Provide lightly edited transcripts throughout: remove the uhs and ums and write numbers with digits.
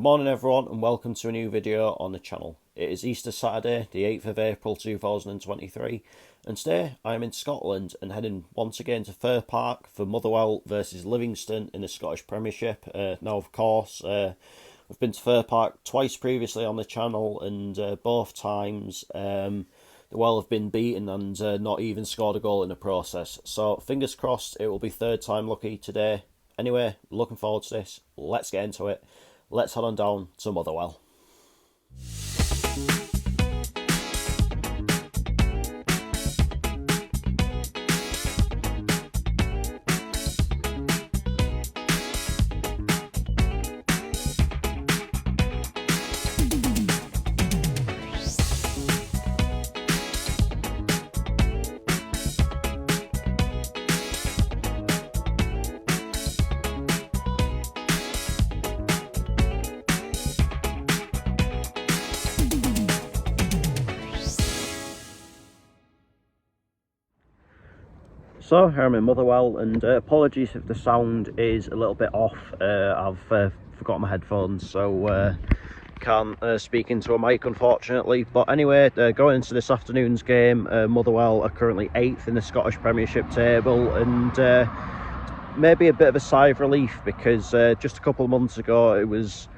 Good morning everyone and welcome to a new video on the channel. It is Easter Saturday, the 8th of April 2023, and today I am in Scotland and heading once again to Fir Park for Motherwell versus Livingston in the Scottish Premiership. Now of course, we've been to Fir Park twice previously on the channel, and both times the Well have been beaten and not even scored a goal in the process. So fingers crossed it will be third time lucky today. Anyway, looking forward to this. Let's get into it. Let's head on down to Motherwell. So here I'm in Motherwell, and apologies if the sound is a little bit off. I've forgotten my headphones, so can't speak into a mic unfortunately. But anyway, going into this afternoon's game, Motherwell are currently 8th in the Scottish Premiership table, and maybe a bit of a sigh of relief, because just a couple of months ago it was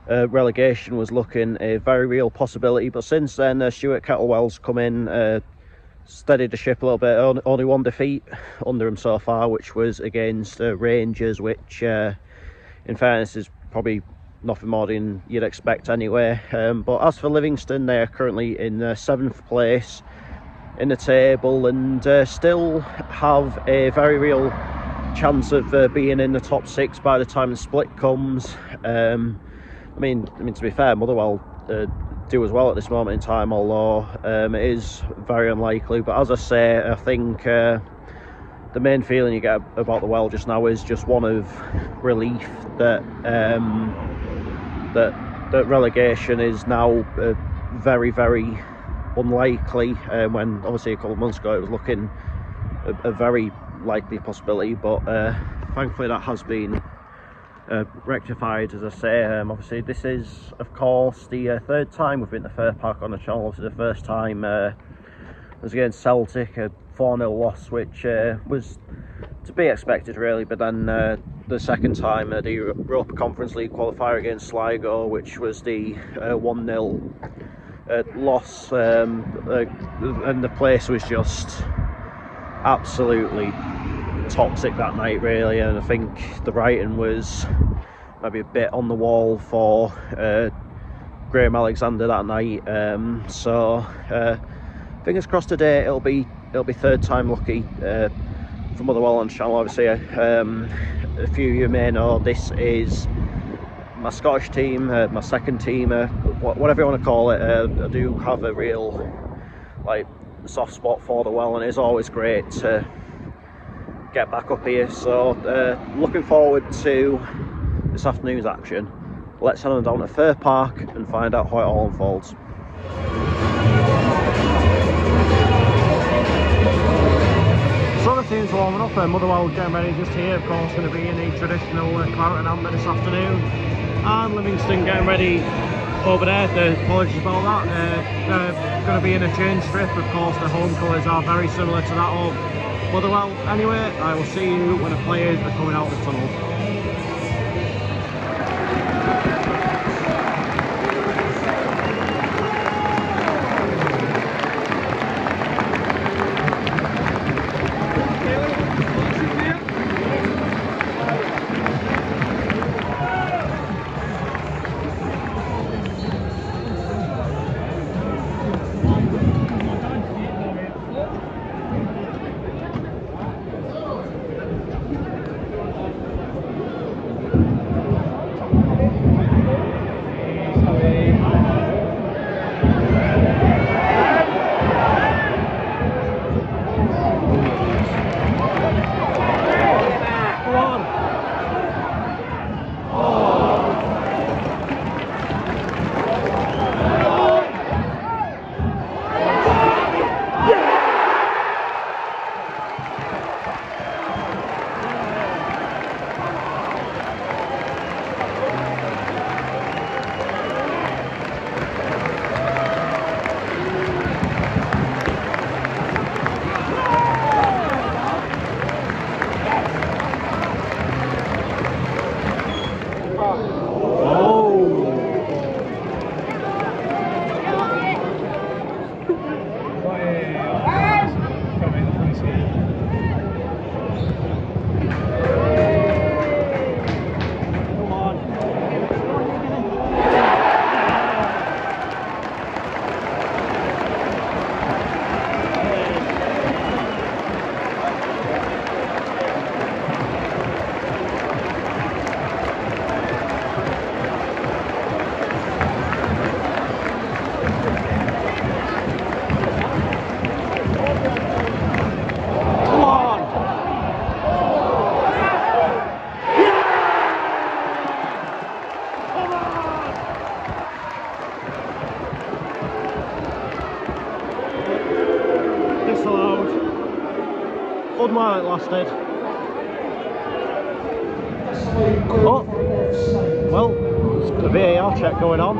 relegation was looking a very real possibility. But since then, Stuart Kettlewell's come in, steadied the ship a little bit. Only one defeat under him so far, which was against Rangers, which in fairness is probably nothing more than you'd expect anyway. But as for Livingston, they are currently in 7th place in the table, and still have a very real chance of being in the top 6 by the time the split comes. I mean to be fair, Motherwell do as well at this moment in time, although it is very unlikely. But as I say, I think the main feeling you get about the Well just now is just one of relief that that relegation is now very, very unlikely, when obviously a couple of months ago it was looking a very likely possibility. But thankfully that has been rectified, as I say. Obviously this is of course the third time we've been to Fir Park on the channel. Obviously the first time was against Celtic, a 4-0 loss, which was to be expected really. But then the second time, the Europa Conference League qualifier against Sligo, which was the 1-0 loss, and the place was just absolutely toxic that night really. And I think the writing was maybe a bit on the wall for Graham Alexander that night. So fingers crossed today it'll be third time lucky for Motherwell on channel. Obviously a few of you may know this is my Scottish team, my second team, whatever you want to call it. I do have a real soft spot for the Well, and it's always great to get back up here. So looking forward to this afternoon's action. Let's head on down to Fir Park and find out how it all unfolds. So the team's warming up, Motherwell getting ready just here. Of course going to be in the traditional claret and amber this afternoon, and Livingston getting ready over there. Apologies about that. They're going to be in a change strip. Of course the home colours are very similar to that of Motherwell. Anyway, I will see you when the players are coming out of the tunnel. fun while it lasted. Oh, well, there's a VAR check going on.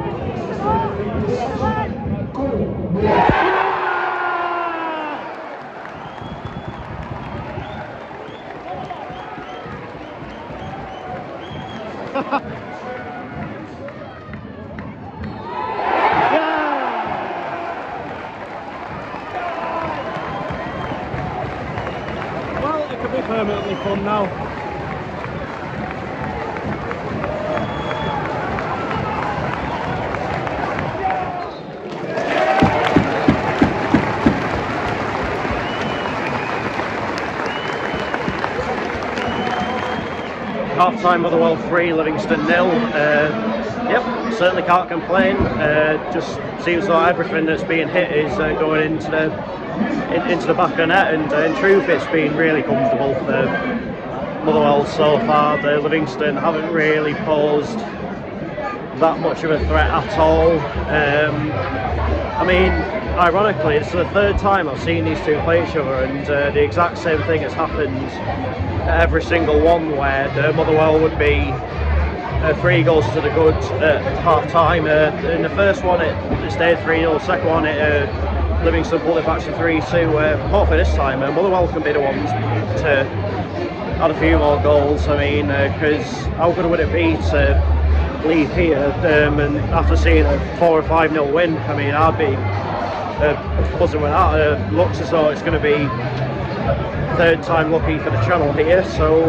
Well, it could be permanently fun now. Half time, Motherwell 3, Livingston 0. Yep, certainly can't complain. Just seems like everything that's being hit is going into the back of the net, and in truth, it's been really comfortable for Motherwell so far. The Livingston haven't really posed that much of a threat at all. I mean, ironically, it's the third time I've seen these two play each other, and the exact same thing has happened every single one, where the Motherwell would be 3 goals to the good at half time. In the first one it stayed 3-0, the second one Livingston pulled it back to 3-2. Hopefully this time Motherwell can be the ones to add a few more goals. I mean, because how good would it be to leave here and after seeing a 4 or 5-0 win? I mean, I'd be buzzing with that. Looks as though it's going to be third time lucky for the channel here, so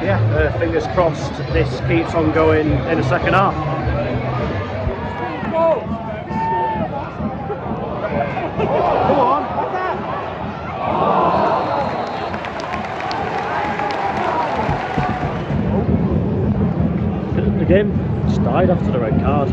yeah, fingers crossed this keeps on going in the second half. Whoa. Come on. The game just died after the red card.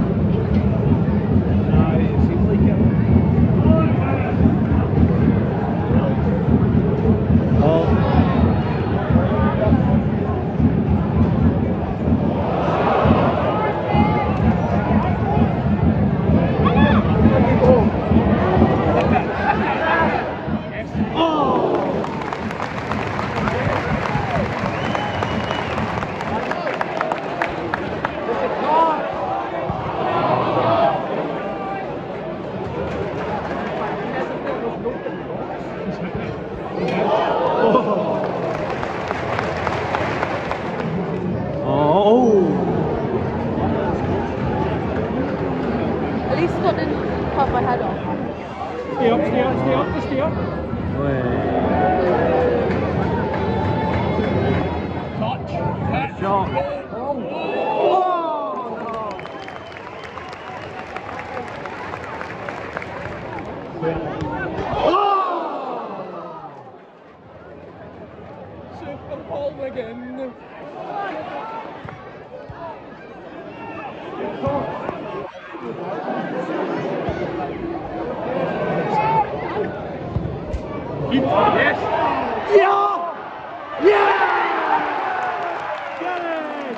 At least Scott didn't cut my head off. Stay up, stay up, stay up, stay up. Touch. Shot. Super Bowl again. Yes! Yeah! Yeah! Get it!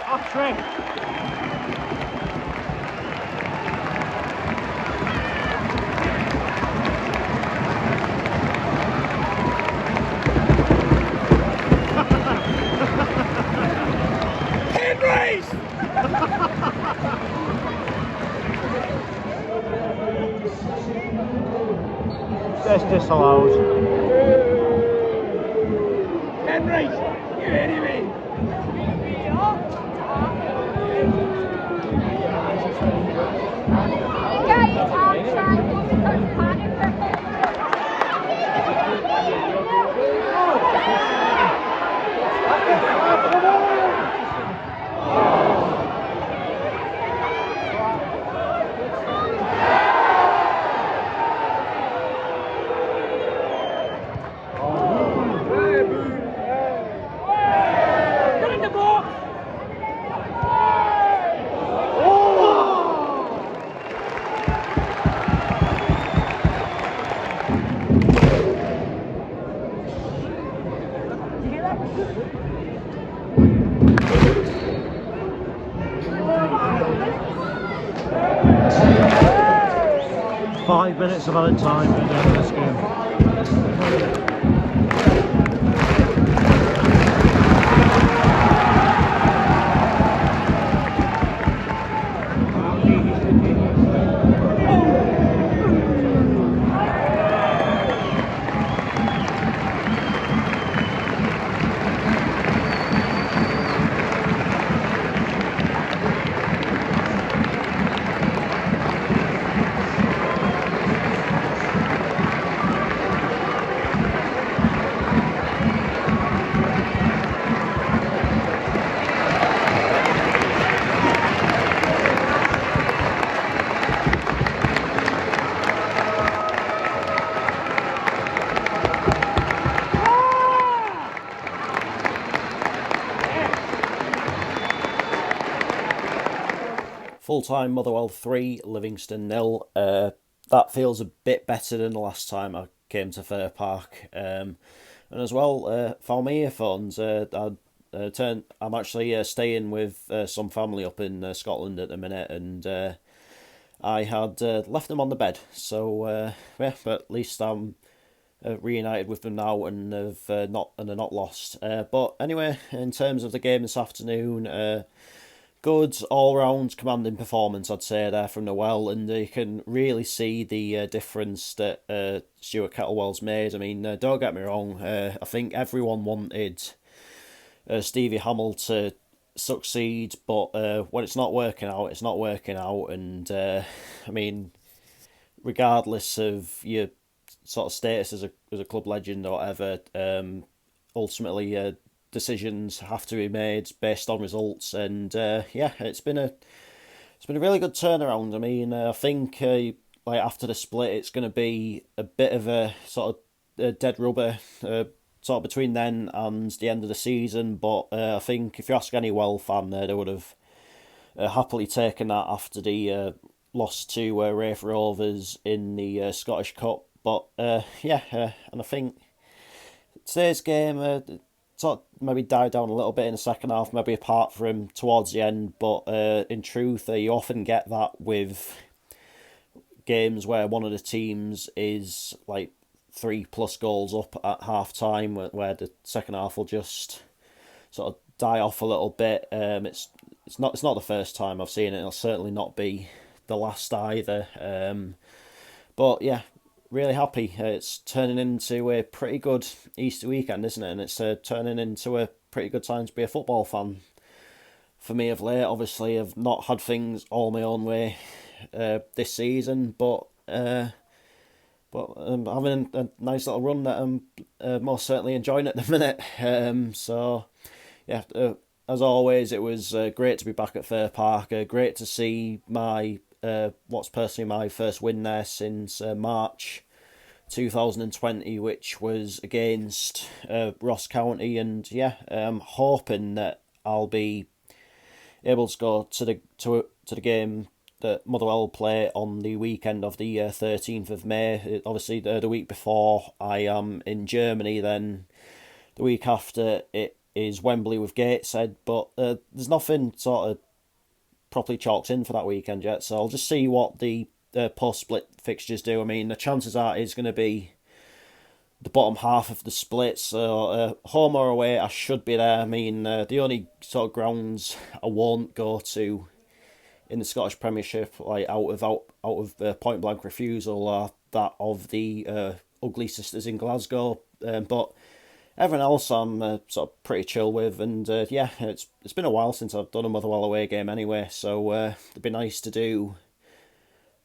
Hat-trick! 10 race! That's disallowed. Henry, you idiot! Get in the box! 5 minutes of added time at the end of this game. Full-time Motherwell 3, Livingston 0. That feels a bit better than the last time I came to Fir Park. And as well, found my earphones. I'm actually staying with some family up in Scotland at the minute, and I had left them on the bed. So yeah, but at least I'm reunited with them now, and they're not lost. But anyway, in terms of the game this afternoon, good all-round commanding performance, I'd say, there from the Well, and you can really see the difference that Stuart Kettlewell's made. I mean, don't get me wrong, I think everyone wanted Stevie Hamill to succeed, but when it's not working out, it's not working out, and I mean, regardless of your sort of status as a club legend or whatever, ultimately decisions have to be made based on results, and yeah, it's been a really good turnaround. I mean, I think like after the split, it's going to be a bit of a sort of dead rubber sort of between then and the end of the season. But I think if you ask any Well fan there, they would have happily taken that after the loss to Raith Rovers in the Scottish Cup. But yeah, and I think today's game sort of maybe died down a little bit in the second half, maybe apart from towards the end. But in truth, you often get that with games where one of the teams is like 3+ goals up at half time, where the second half will just sort of die off a little bit. It's not the first time I've seen it. It'll certainly not be the last either. But yeah, really happy. It's turning into a pretty good Easter weekend, isn't it? And it's turning into a pretty good time to be a football fan. For me of late, obviously, I've not had things all my own way this season, but I'm having a nice little run that I'm most certainly enjoying at the minute. So yeah, as always, it was great to be back at Fir Park. Great to see my what's personally my first win there since March 2020, which was against Ross County, and yeah, I'm hoping that I'll be able to go to the game that Motherwell play on the weekend of the 13th of May. Obviously, the week before I am in Germany, then the week after it is Wembley with Gateshead, but there's nothing sort of properly chalked in for that weekend yet, so I'll just see what the post-split fixtures do. I mean, the chances are it's going to be the bottom half of the split, so home or away, I should be there. I mean, the only sort of grounds I won't go to in the Scottish Premiership, like out of point blank refusal, are that of the Ugly Sisters in Glasgow. But everyone else I'm sort of pretty chill with, and yeah, it's been a while since I've done a Motherwell away game anyway, so it'd be nice to do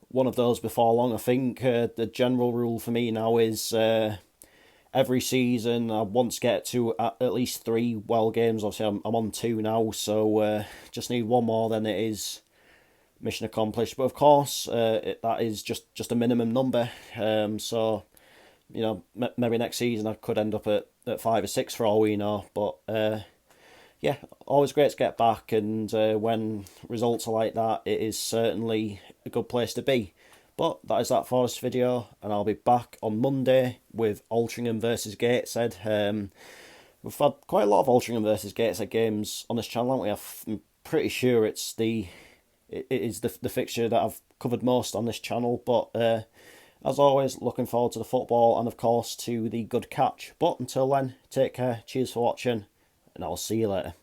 one of those before long. I think the general rule for me now is every season I want to get to at least 3 Well games. Obviously I'm on 2 now, so just need one more, then it is mission accomplished. But of course that is just a minimum number, so you know, maybe next season I could end up at 5 or 6 for all we know. But yeah, always great to get back, and when results are like that, it is certainly a good place to be. But that is that for this video, and I'll be back on Monday with Altrincham versus Gateshead. We've had quite a lot of Altrincham versus Gateshead games on this channel, haven't we? I'm pretty sure it is the fixture that I've covered most on this channel, but As always, looking forward to the football and of course to the good catch. But until then, take care, cheers for watching, and I'll see you later.